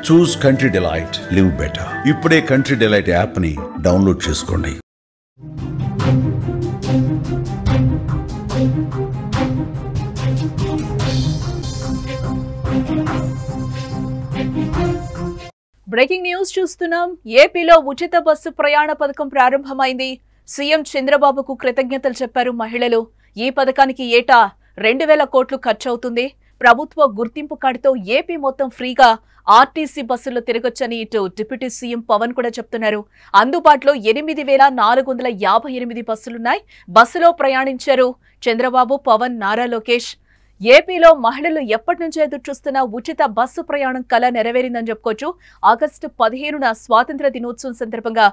చూస్ country delight, live better. ఇప్పుడే country delight app ని download చేసుకోండి. బ్రేకింగ్ న్యూస్ చూస్తున్నాం. ఏపీలో ఉచిత బస్సు ప్రయాణ పథకం ప్రారంభమైంది. సీఎం చంద్రబాబుకు కృతజ్ఞతలు చెప్పారు మహిళలు. ఈ పథకానికి ఏటా 2000 కోట్లు ఖర్చవుతుంది. ప్రభుత్వ గుర్తింపు కార్డుతో ఏపీ మొత్తం ఫ్రీగా ఆర్టీసీ బస్సుల్లో తిరగొచ్చని ఇటు డిప్యూటీ సీఎం పవన్ కూడా చెప్తున్నారు. అందుబాటులో 8458 బస్సులున్నాయి. బస్సులో ప్రయాణించారు చంద్రబాబు, పవన్, నారా లోకేష్. ఏపీలో మహిళలు ఎప్పటి నుంచో ఎదురుచూస్తున్న ఉచిత బస్సు ప్రయాణం కల నెరవేరిందని చెప్పుకోవచ్చు. ఆగస్టు 15న స్వాతంత్ర దినోత్సవం సందర్భంగా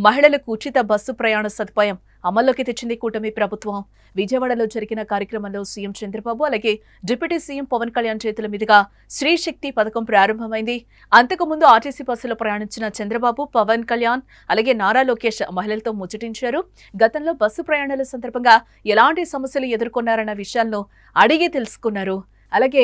మహిళలకు ఉచిత బస్సు ప్రయాణ సదుపాయం అమల్లోకి తెచ్చింది కూటమి ప్రభుత్వం. విజయవాడలో జరిగిన కార్యక్రమంలో సీఎం చంద్రబాబు అలాగే డిప్యూటీ సీఎం పవన్ కళ్యాణ్ చేతుల మీదుగా స్త్రీ శక్తి పథకం ప్రారంభమైంది. అంతకుముందు ఆర్టీసీ బస్సులో ప్రయాణించిన చంద్రబాబు, పవన్ కళ్యాణ్ అలాగే నారా లోకేష్ మహిళలతో ముచ్చటించారు. గతంలో బస్సు ప్రయాణాల సందర్భంగా ఎలాంటి సమస్యలు ఎదుర్కొన్నారన్న విషయాలను అడిగి తెలుసుకున్నారు. అలాగే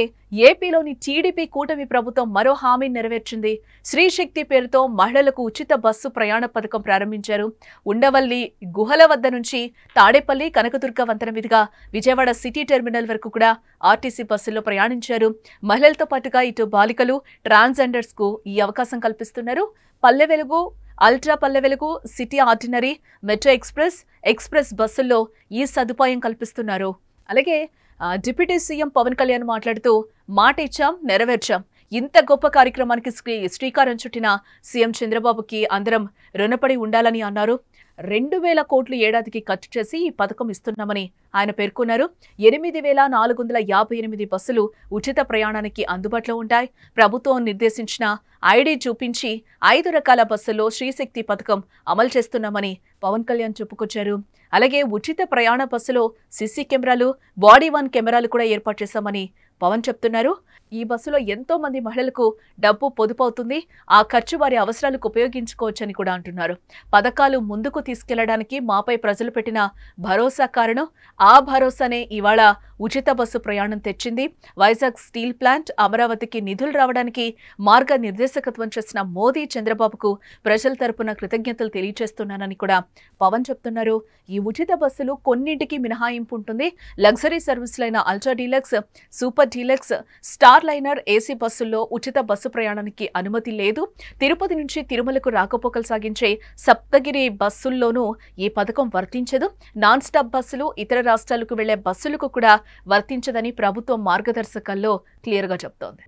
ఏపీలోని టీడీపీ కూటమి ప్రభుత్వం మరో హామీని నెరవేర్చింది. స్త్రీ శక్తి పేరుతో మహిళలకు ఉచిత బస్సు ప్రయాణ పథకం ప్రారంభించారు. ఉండవల్లి గుహల వద్ద నుంచి తాడేపల్లి, కనకదుర్గ వంతెన మీదుగా విజయవాడ సిటీ టెర్మినల్ వరకు కూడా ఆర్టీసీ బస్సుల్లో ప్రయాణించారు. మహిళలతో పాటుగా ఇటు బాలికలు, ట్రాన్స్జెండర్స్ కు ఈ అవకాశం కల్పిస్తున్నారు. Palle Velugu, ultra Palle Velugu, city ordinary, metro express బస్సుల్లో ఈ సదుపాయం కల్పిస్తున్నారు. అలాగే డిప్యూటీ సీఎం పవన్ కళ్యాణ్ మాట్లాడుతూ మాట ఇచ్చాం, నెరవేర్చాం. ఇంత గొప్ప కార్యక్రమానికి శ్రీకారం చుట్టిన సీఎం చంద్రబాబుకి అందరం రుణపడి ఉండాలని అన్నారు. 2000 కోట్లు ఏడాదికి ఖర్చు చేసి ఈ పథకం ఇస్తున్నామని ఆయన పేర్కొన్నారు. 8458 బస్సులు ఉచిత ప్రయాణానికి అందుబాటులో ఉంటాయి. ప్రభుత్వం నిర్దేశించిన ఐడి చూపించి 5 రకాల బస్సుల్లో శ్రీశక్తి పథకం అమలు చేస్తున్నామని పవన్ కళ్యాణ్ చెప్పుకొచ్చారు. అలాగే ఉచిత ప్రయాణ బస్సులో సీసీ కెమెరాలు, బాడీ 1 కెమెరాలు కూడా ఏర్పాటు చేశామని పవన్ చెప్తున్నారు. ఈ బస్సులో ఎంతో మంది మహిళలకు డబ్బు పొదుపు అవుతుంది. ఆ ఖర్చు వారి అవసరాలకు ఉపయోగించుకోవచ్చని కూడా అంటున్నారు. పథకాలు ముందుకు తీసుకెళ్లడానికి మాపై ప్రజలు పెట్టిన భరోసా కారణం. ఆ భరోసానే ఇవాళ ఉచిత బస్సు ప్రయాణం తెచ్చింది. వైజాగ్ స్టీల్ ప్లాంట్, అమరావతికి నిధులు రావడానికి మార్గ నిర్దేశకత్వం చేసిన మోదీ, చంద్రబాబుకు ప్రజల తరపున కృతజ్ఞతలు తెలియజేస్తున్నానని కూడా పవన్ చెప్తున్నారు. ఈ ఉచిత బస్సులు కొన్నింటికి మినహాయింపు ఉంటుంది. లగ్జరీ సర్వీసులైన ultra deluxe, super deluxe, star liner, AC బస్సుల్లో ఉచిత బస్సు ప్రయాణానికి అనుమతి లేదు. తిరుపతి నుంచి తిరుమలకు రాకపోకలు సాగించే సప్తగిరి బస్సుల్లోనూ ఈ పథకం వర్తించదు. నాన్ స్టాప్ బస్సులు, ఇతర రాష్ట్రాలకు వెళ్లే బస్సులకు కూడా వర్తించదని ప్రభుత్వం మార్గదర్శకాల్లో క్లియర్గా చెప్తోంది.